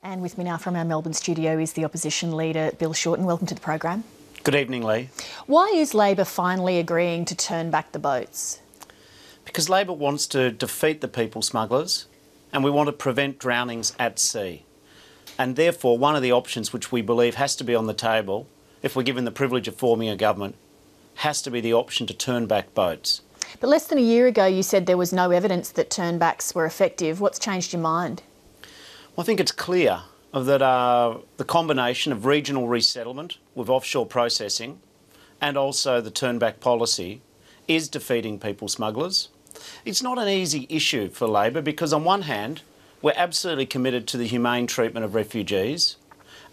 And with me now from our Melbourne studio is the opposition leader, Bill Shorten. Welcome to the program. Good evening, Leigh. Why is Labor finally agreeing to turn back the boats? Because Labor wants to defeat the people smugglers and we want to prevent drownings at sea. And therefore, one of the options which we believe has to be on the table, if we're given the privilege of forming a government, has to be the option to turn back boats. But less than a year ago you said there was no evidence that turnbacks were effective. What's changed your mind? Well, I think it's clear that the combination of regional resettlement with offshore processing and also the turnback policy is defeating people smugglers. It's not an easy issue for Labor because on one hand, we're absolutely committed to the humane treatment of refugees,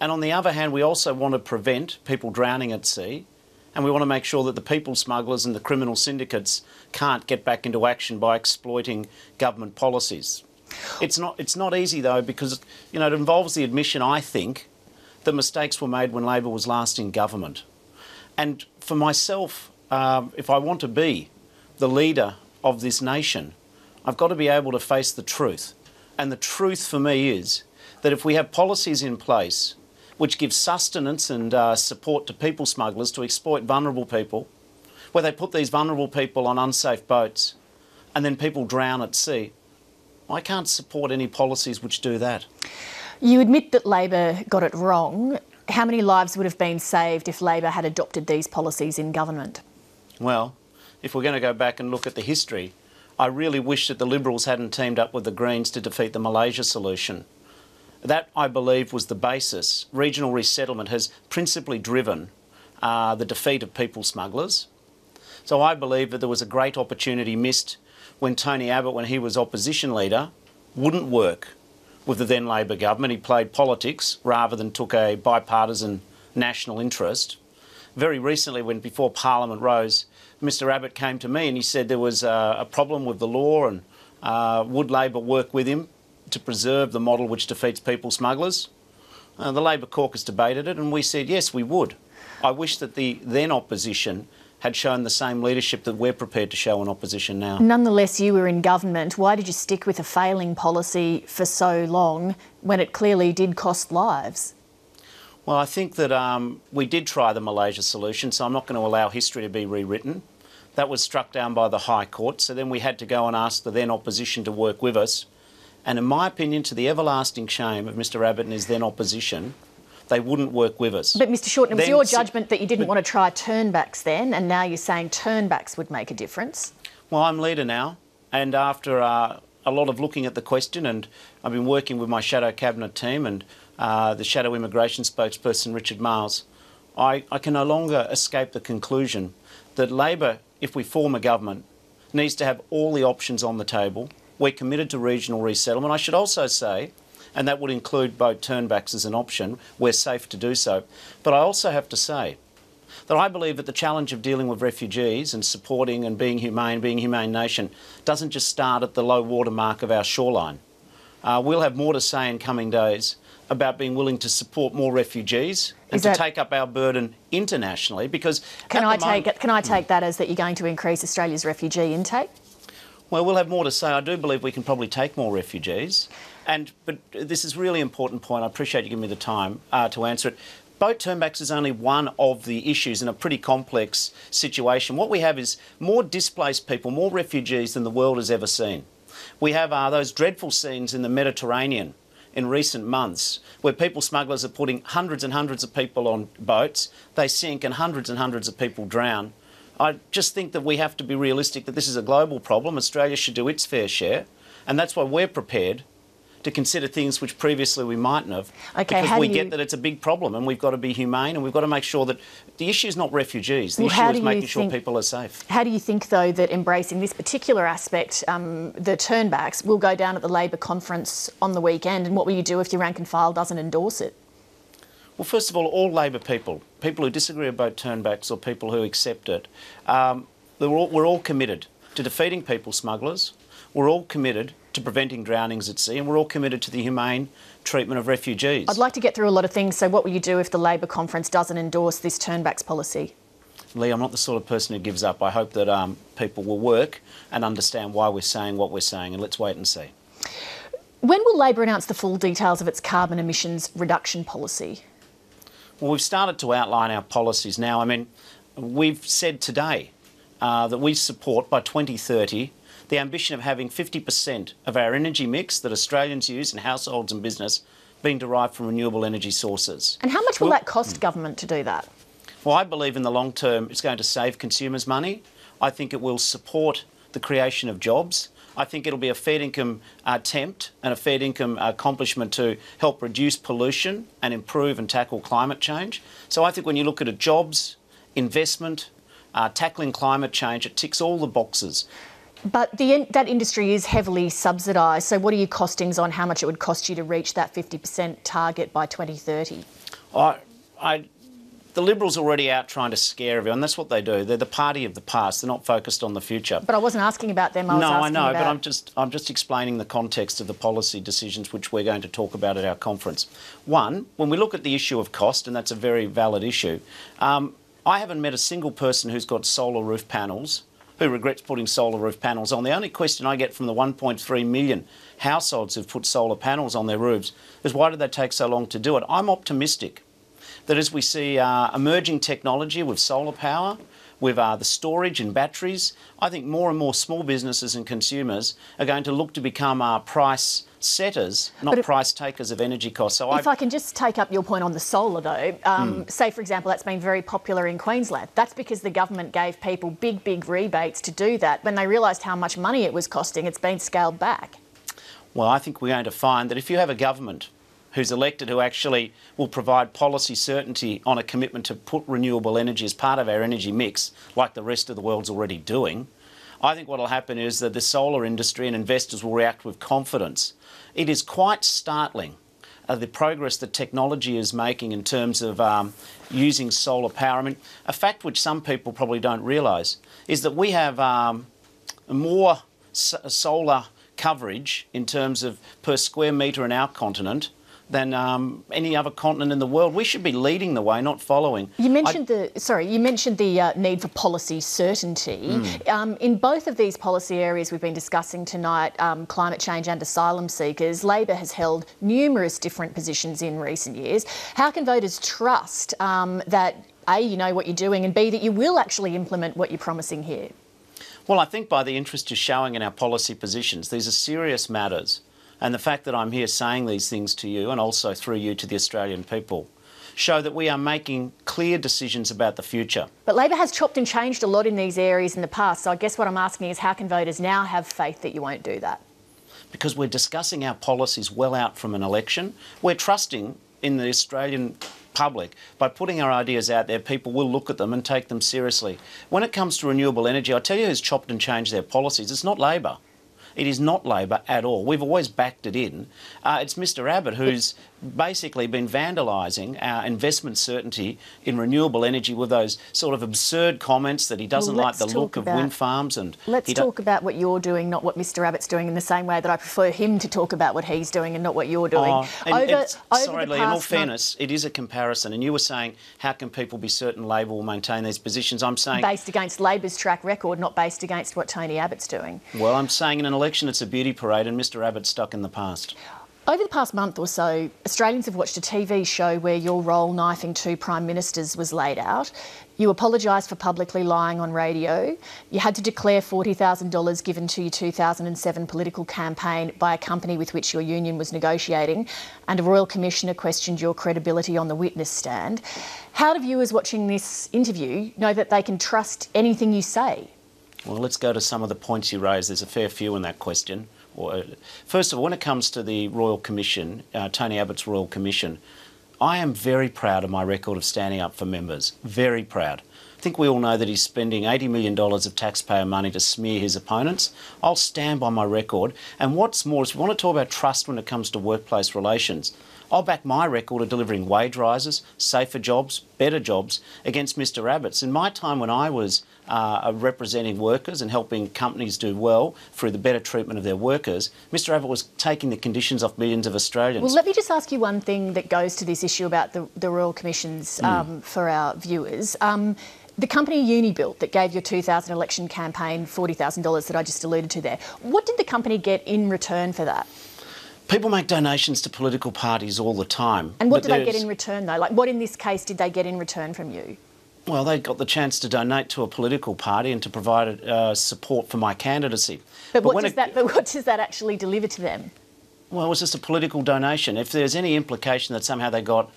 and on the other hand, we also want to prevent people drowning at sea, and we want to make sure that the people smugglers and the criminal syndicates can't get back into action by exploiting government policies. It's not easy though, because it involves the admission, I think, that mistakes were made when Labor was last in government. And for myself, if I want to be the leader of this nation, I've got to be able to face the truth. And the truth for me is that if we have policies in place which give sustenance and support to people smugglers to exploit vulnerable people, where they put these vulnerable people on unsafe boats and then people drown at sea, I can't support any policies which do that. You admit that Labor got it wrong. How many lives would have been saved if Labor had adopted these policies in government? Well, if we're going to go back and look at the history, I really wish that the Liberals hadn't teamed up with the Greens to defeat the Malaysia solution. That, I believe, was the basis. Regional resettlement has principally driven the defeat of people smugglers. So I believe that there was a great opportunity missed when Tony Abbott, when he was opposition leader, wouldn't work with the then Labor government. He played politics rather than took a bipartisan national interest. Very recently, before Parliament rose, Mr Abbott came to me and he said there was a problem with the law and would Labor work with him to preserve the model which defeats people smugglers? The Labor caucus debated it and we said yes, we would. I wish that the then opposition had shown the same leadership that we're prepared to show in opposition now. Nonetheless, you were in government. Why did you stick with a failing policy for so long when it clearly did cost lives? Well, I think that we did try the Malaysia solution, so I'm not going to allow history to be rewritten. That was struck down by the High Court, so then we had to go and ask the then opposition to work with us. And in my opinion, to the everlasting shame of Mr Abbott and his then opposition, they wouldn't work with us. But Mr Shorten, it was your judgment that you didn't want to try turnbacks then, and now you're saying turnbacks would make a difference? Well, I'm leader now, and after a lot of looking at the question, and I've been working with my shadow cabinet team and the shadow immigration spokesperson, Richard Miles, I can no longer escape the conclusion that Labor, if we form a government, needs to have all the options on the table. We're committed to regional resettlement. I should also say, and that would include boat turnbacks as an option, we're safe to do so. But I also have to say that I believe that the challenge of dealing with refugees and supporting and being a humane nation, doesn't just start at the low water mark of our shoreline. We'll have more to say in coming days about being willing to support more refugees and to take up our burden internationally, because can I take that as that you're going to increase Australia's refugee intake? Well, we'll have more to say. I do believe we can probably take more refugees. But this is a really important point. I appreciate you giving me the time to answer it. Boat turnbacks is only one of the issues in a pretty complex situation. What we have is more displaced people, more refugees than the world has ever seen. We have those dreadful scenes in the Mediterranean in recent months where people smugglers are putting hundreds and hundreds of people on boats, they sink and hundreds of people drown. I just think that we have to be realistic that this is a global problem. Australia should do its fair share, and that's why we're prepared to consider things which previously we mightn't have, because we get that it's a big problem and we've got to be humane and we've got to make sure that the issue is not refugees, the issue is making sure people are safe. How do you think, though, that embracing this particular aspect, the turnbacks, will go down at the Labor conference on the weekend, and what will you do if your rank and file doesn't endorse it? Well, first of all Labor people who disagree about turnbacks or people who accept it, we're all committed to defeating people smugglers. We're all committed to preventing drownings at sea, and we're all committed to the humane treatment of refugees. I'd like to get through a lot of things, so what will you do if the Labor conference doesn't endorse this turnbacks policy? Leigh, I'm not the sort of person who gives up. I hope that people will work and understand why we're saying what we're saying, and let's wait and see. When will Labor announce the full details of its carbon emissions reduction policy? Well, we've started to outline our policies now. I mean, we've said today that we support by 2030 the ambition of having 50% of our energy mix that Australians use in households and business being derived from renewable energy sources. And how much will that cost government to do that? Well, I believe in the long term it's going to save consumers money. I think it will support the creation of jobs. I think it'll be a fair income attempt and a fair income accomplishment to help reduce pollution and improve and tackle climate change. So I think when you look at jobs, investment, tackling climate change, it ticks all the boxes. But that industry is heavily subsidised, so what are your costings on how much it would cost you to reach that 50% target by 2030? The Liberals are already out trying to scare everyone. That's what they do. They're the party of the past. They're not focused on the future. But I wasn't asking about them. I know, but I'm just explaining the context of the policy decisions which we're going to talk about at our conference. One, when we look at the issue of cost, and that's a very valid issue, I haven't met a single person who's got solar roof panels who regrets putting solar roof panels on. The only question I get from the 1.3 million households who've put solar panels on their roofs is why did they take so long to do it? I'm optimistic that as we see emerging technology with solar power, with the storage and batteries, I think more and more small businesses and consumers are going to look to become price setters, not price takers of energy costs. So if I can just take up your point on the solar though, say for example that's been very popular in Queensland. That's because the government gave people big rebates to do that. When they realised how much money it was costing, it's been scaled back. Well, I think we're going to find that if you have a government who's elected who actually will provide policy certainty on a commitment to put renewable energy as part of our energy mix, like the rest of the world's already doing, I think what will happen is that the solar industry and investors will react with confidence. It is quite startling the progress that technology is making in terms of using solar power. I mean, a fact which some people probably don't realise is that we have more solar coverage in terms of per square metre in our continent than any other continent in the world. We should be leading the way, not following. You mentioned the need for policy certainty. In both of these policy areas we've been discussing tonight, climate change and asylum seekers, Labor has held numerous different positions in recent years. How can voters trust that A, you know what you're doing, and B, that you will actually implement what you're promising here? Well, I think by the interest you're showing in our policy positions, these are serious matters. And the fact that I'm here saying these things to you, and also through you to the Australian people, show that we are making clear decisions about the future. But Labor has chopped and changed a lot in these areas in the past, so I guess what I'm asking is how can voters now have faith that you won't do that? Because we're discussing our policies well out from an election. We're trusting in the Australian public. By putting our ideas out there, people will look at them and take them seriously. When it comes to renewable energy, I'll tell you who's chopped and changed their policies. It's not Labor. It is not Labor at all. We've always backed it in. It's Mr Abbott who's basically been vandalising our investment certainty in renewable energy with those sort of absurd comments that he doesn't like the look of wind farms. And let's talk about what you're doing, not what Mr Abbott's doing, in the same way that I prefer him to talk about what he's doing and not what you're doing. Sorry, Leigh, in all fairness, it is a comparison. And you were saying, how can people be certain Labor will maintain these positions? I'm saying... based against Labor's track record, not based against what Tony Abbott's doing. Well, I'm saying in an election it's a beauty parade and Mr Abbott's stuck in the past. Over the past month or so, Australians have watched a TV show where your role knifing two Prime Ministers was laid out. You apologised for publicly lying on radio. You had to declare $40,000 given to your 2007 political campaign by a company with which your union was negotiating, and a Royal Commissioner questioned your credibility on the witness stand. How do viewers watching this interview know that they can trust anything you say? Well, let's go to some of the points you raised. There's a fair few in that question. First of all, when it comes to the Royal Commission, Tony Abbott's Royal Commission, I am very proud of my record of standing up for members. Very proud. I think we all know that he's spending $80 million of taxpayer money to smear his opponents. I'll stand by my record. And what's more, if we want to talk about trust when it comes to workplace relations, I'll back my record of delivering wage rises, safer jobs, better jobs against Mr Abbott's. In my time when I was representing workers and helping companies do well through the better treatment of their workers, Mr Abbott was taking the conditions off millions of Australians. Well, let me just ask you one thing that goes to this issue about the Royal Commissions for our viewers. The company Unibuilt that gave your 2000 election campaign $40,000 that I just alluded to there, what did the company get in return for that? People make donations to political parties all the time. And what do they get in return, though? Like, what in this case did they get in return from you? Well, they got the chance to donate to a political party and to provide support for my candidacy. But what does that actually deliver to them? Well, it was just a political donation. If there's any implication that somehow they got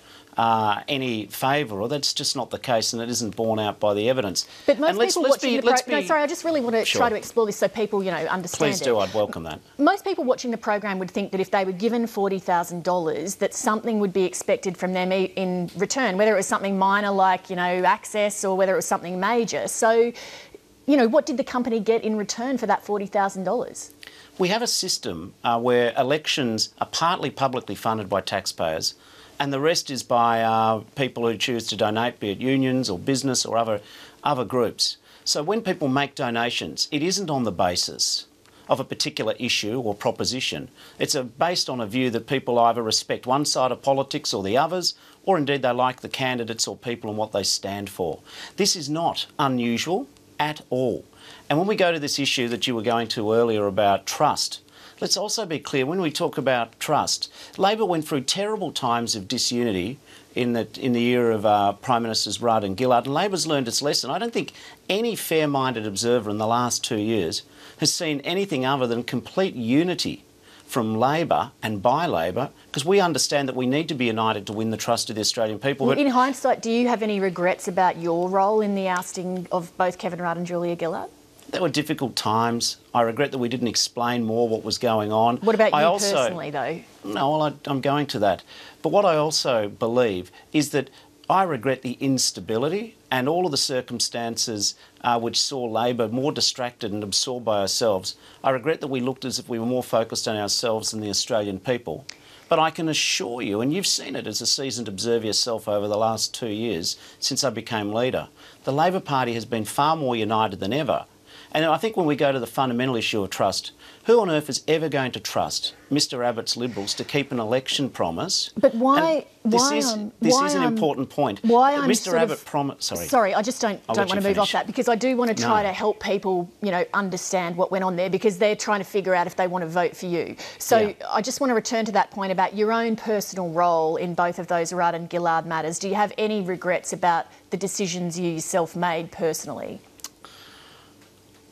any favour, or that's just not the case, and it isn't borne out by the evidence. But most people watching the program... No, sorry, I just really want to try to explore this so people, understand Please do, I'd welcome that. Most people watching the program would think that if they were given $40,000, that something would be expected from them in return, whether it was something minor like, access, or whether it was something major. So, what did the company get in return for that $40,000? We have a system where elections are partly publicly funded by taxpayers, and the rest is by people who choose to donate, be it unions or business or other groups. So when people make donations, it isn't on the basis of a particular issue or proposition. It's based on a view that people either respect one side of politics or the others, or indeed they like the candidates or people and what they stand for. This is not unusual at all. And when we go to this issue that you were going to earlier about trust, let's also be clear, when we talk about trust, Labor went through terrible times of disunity in the era of Prime Ministers Rudd and Gillard, and Labor's learned its lesson. I don't think any fair-minded observer in the last 2 years has seen anything other than complete unity from Labor and by Labor, because we understand that we need to be united to win the trust of the Australian people. Well, in hindsight, do you have any regrets about your role in the ousting of both Kevin Rudd and Julia Gillard? There were difficult times. I regret that we didn't explain more what was going on. What about you personally, though? No, well, I'm going to that. But what I also believe is that I regret the instability and all of the circumstances which saw Labor more distracted and absorbed by ourselves. I regret that we looked as if we were more focused on ourselves than the Australian people. But I can assure you, and you've seen it as a seasoned observer yourself over the last 2 years since I became leader, the Labor Party has been far more united than ever. And I think when we go to the fundamental issue of trust, who on earth is ever going to trust Mr Abbott's Liberals to keep an election promise? But why? This is an important point. Why I'm Mr Abbott promised. Sorry, I just don't want to move off that, because I do want to try to help people, understand what went on there, because they're trying to figure out if they want to vote for you. So I just want to return to that point about your own personal role in both of those Rudd and Gillard matters. Do you have any regrets about the decisions you yourself made personally?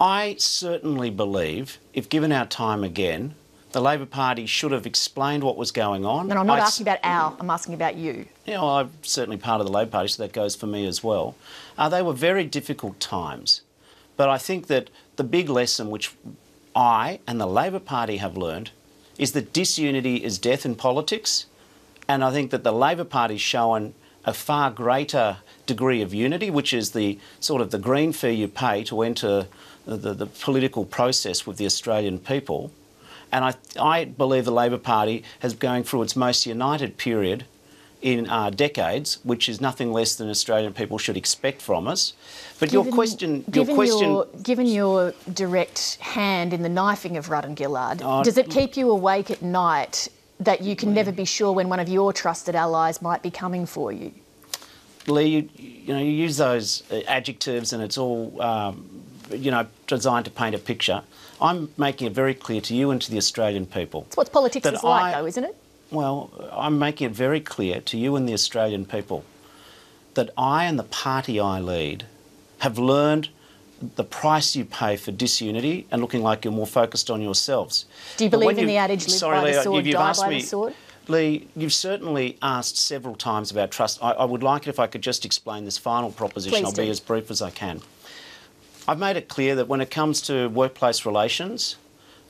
I certainly believe, if given our time again, the Labor Party should have explained what was going on. And I'm not asking about I'm asking about you. Yeah, well, I'm certainly part of the Labor Party, so that goes for me as well. They were very difficult times. But I think that the big lesson which I and the Labor Party have learned is that disunity is death in politics. And I think that the Labor Party's shown a far greater degree of unity, which is the sort of the green fee you pay to enter the political process with the Australian people. And I believe the Labor Party has going through its most united period in decades, which is nothing less than Australian people should expect from us. But given your direct hand in the knifing of Rudd and Gillard, does it keep you awake at night that you can never be sure when one of your trusted allies might be coming for you? Leigh, you use those adjectives and it's all designed to paint a picture. I'm making it very clear to you and to the Australian people. It's what politics is like, though, isn't it? Well, I'm making it very clear to you and the Australian people that I and the party I lead have learned the price you pay for disunity and looking like you're more focused on yourselves. Do you believe in the adage, live by the sword, die by the sword? Leigh, you've certainly asked several times about trust. I would like it if I could just explain this final proposition. I'll be as brief as I can. I've made it clear that when it comes to workplace relations,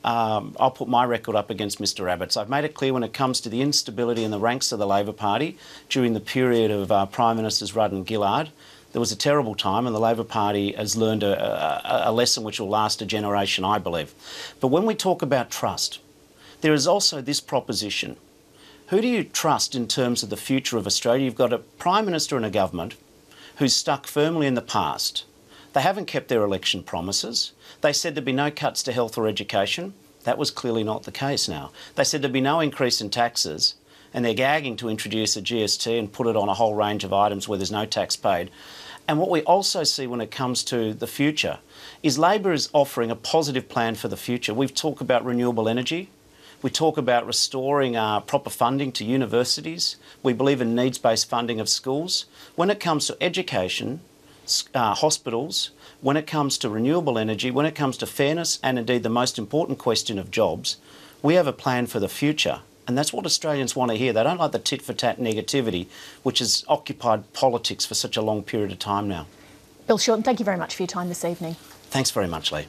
I'll put my record up against Mr Abbott's. I've made it clear when it comes to the instability in the ranks of the Labor Party during the period of Prime Ministers Rudd and Gillard. There was a terrible time and the Labor Party has learned a lesson which will last a generation, I believe. But when we talk about trust, there is also this proposition. Who do you trust in terms of the future of Australia? You've got a Prime Minister and a government who's stuck firmly in the past. They haven't kept their election promises. They said there'd be no cuts to health or education. That was clearly not the case now. They said there'd be no increase in taxes, and they're gagging to introduce a GST and put it on a whole range of items where there's no tax paid. And what we also see when it comes to the future is Labor is offering a positive plan for the future. We've talked about renewable energy. We talk about restoring proper funding to universities. We believe in needs-based funding of schools. When it comes to education, hospitals, when it comes to renewable energy, when it comes to fairness, and indeed the most important question of jobs, we have a plan for the future. And that's what Australians want to hear. They don't like the tit-for-tat negativity, which has occupied politics for such a long period of time now. Bill Shorten, thank you very much for your time this evening. Thanks very much, Leigh.